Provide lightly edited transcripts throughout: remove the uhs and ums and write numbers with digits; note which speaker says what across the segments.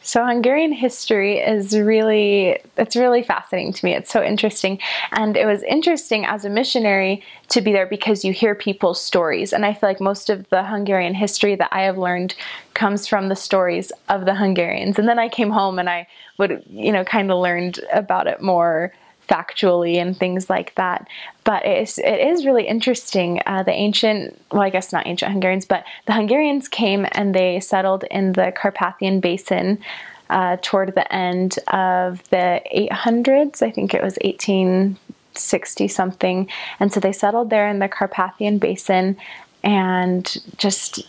Speaker 1: So Hungarian history is it's really fascinating to me. It's so interesting. And it was interesting as a missionary to be there because you hear people's stories. And I feel like most of the Hungarian history that I have learned comes from the stories of the Hungarians. And then I came home and I would, kind of learned about it more factually and things like that. But it is really interesting. I guess not ancient Hungarians, but the Hungarians came and they settled in the Carpathian Basin toward the end of the 800s. I think it was 1860 something. And so they settled there in the Carpathian Basin, and just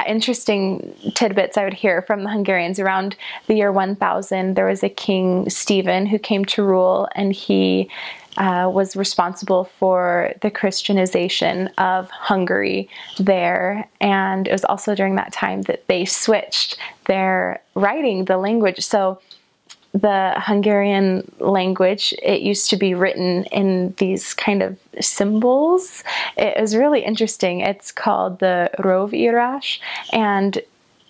Speaker 1: interesting tidbits I would hear from the Hungarians. Around the year 1000, there was a king, Stephen, who came to rule, and he was responsible for the Christianization of Hungary there. And it was also during that time that they switched their writing, the language. So the Hungarian language, it used to be written in these kind of symbols. It was really interesting. It's called the Rovírás, and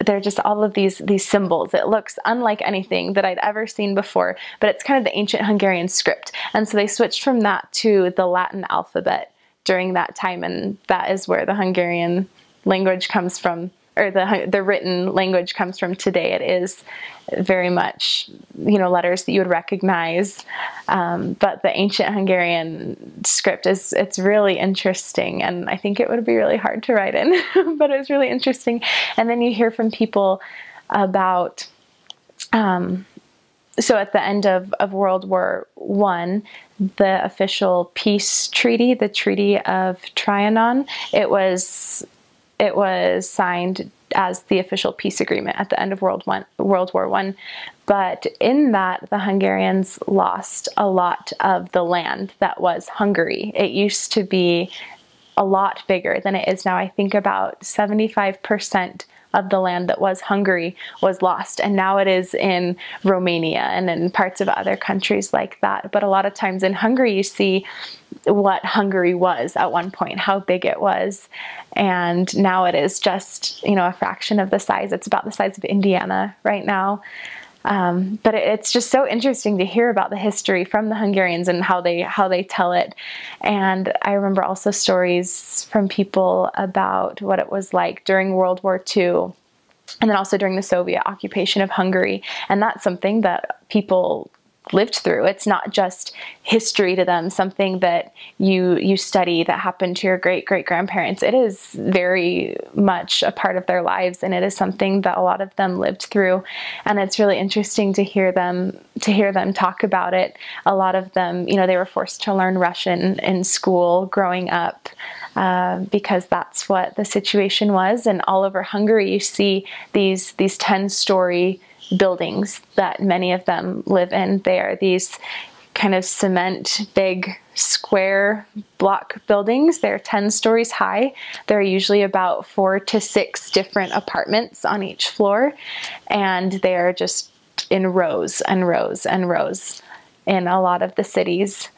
Speaker 1: they're just all of these symbols. It looks unlike anything that I'd ever seen before, but it's kind of the ancient Hungarian script. And so they switched from that to the Latin alphabet during that time, and that is where the Hungarian language comes from, or the written language comes from today. It is very much, letters that you would recognize. But the ancient Hungarian script it's really interesting. And I think it would be really hard to write in, but it was really interesting. And then you hear from people about, so at the end of World War I, the official peace treaty, the Treaty of Trianon, it was signed as the official peace agreement at the end of World War I. But in that, the Hungarians lost a lot of the land that was Hungary. It used to be a lot bigger than it is now. I think about 75% of the land that was Hungary was lost, and now it is in Romania and in parts of other countries like that. But a lot of times in Hungary, you see what Hungary was at one point, how big it was, and now it is just, a fraction of the size. It's about the size of Indiana right now. But it's just so interesting to hear about the history from the Hungarians and how they tell it. And I remember also stories from people about what it was like during World War II, and then also during the Soviet occupation of Hungary. And that's something that people lived through. It's not just history to them, something that you study that happened to your great-great-grandparents. It is very much a part of their lives, and it is something that a lot of them lived through. And it's really interesting to hear them talk about it. A lot of them, they were forced to learn Russian in school growing up, because that's what the situation was. And all over Hungary, you see these 10-story buildings that many of them live in. They are these kind of cement, big square block buildings. They're 10 stories high. There are usually about 4 to 6 different apartments on each floor, and they're just in rows and rows and rows in a lot of the cities.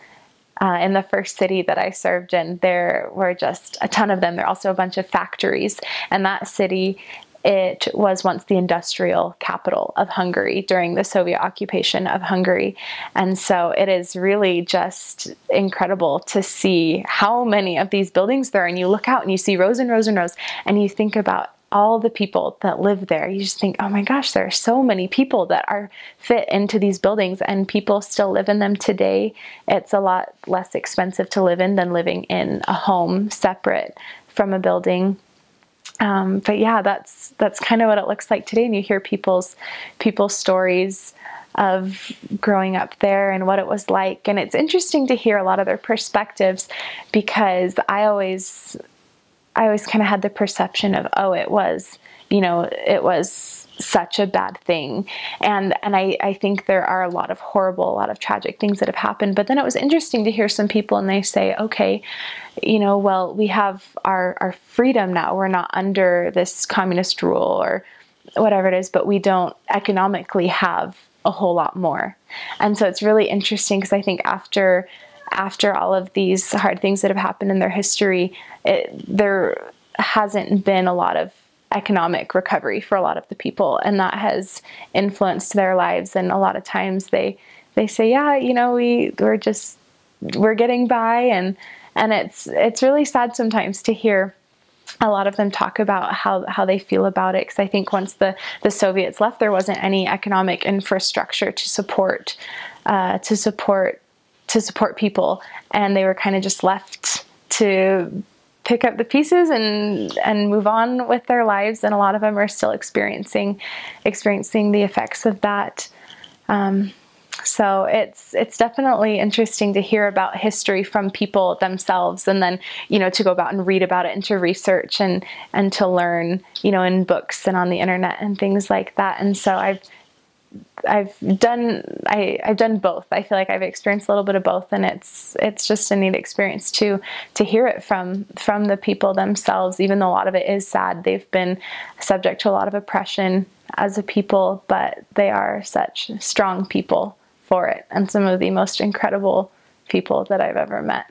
Speaker 1: In the first city that I served in, there were just a ton of them. There are also a bunch of factories, and that city, it was once the industrial capital of Hungary during the Soviet occupation of Hungary. And so it is really just incredible to see how many of these buildings there are. And you look out and you see rows and rows and rows, and you think about all the people that live there. You just think, oh my gosh, there are so many people that are fit into these buildings, and people still live in them today. It's a lot less expensive to live in than living in a home separate from a building. But yeah, that's kind of what it looks like today. And you hear people's stories of growing up there and what it was like. And it's interesting to hear a lot of their perspectives, because I always kind of had the perception of, oh, it was such a bad thing. And I think there are a lot of tragic things that have happened. But then it was interesting to hear some people, and they say, okay, well, we have our freedom now. We're not under this communist rule or whatever it is, but we don't economically have a whole lot more. And so it's really interesting, because I think after all of these hard things that have happened in their history, there hasn't been a lot of economic recovery for a lot of the people, and that has influenced their lives. And a lot of times they say, yeah, you know, we're getting by, and it's really sad sometimes to hear a lot of them talk about how they feel about it, because I think once the Soviets left, there wasn't any economic infrastructure to support people, and they were kind of just left to pick up the pieces and move on with their lives. And a lot of them are still experiencing the effects of that. So it's definitely interesting to hear about history from people themselves, and then, you know, to go about and read about it and to research and to learn, you know, in books and on the internet and things like that. And so I've done both. I feel like I've experienced a little bit of both, and it's just a neat experience to hear it from the people themselves. Even though a lot of it is sad, they've been subject to a lot of oppression as a people, but they are such strong people for it, and some of the most incredible people that I've ever met.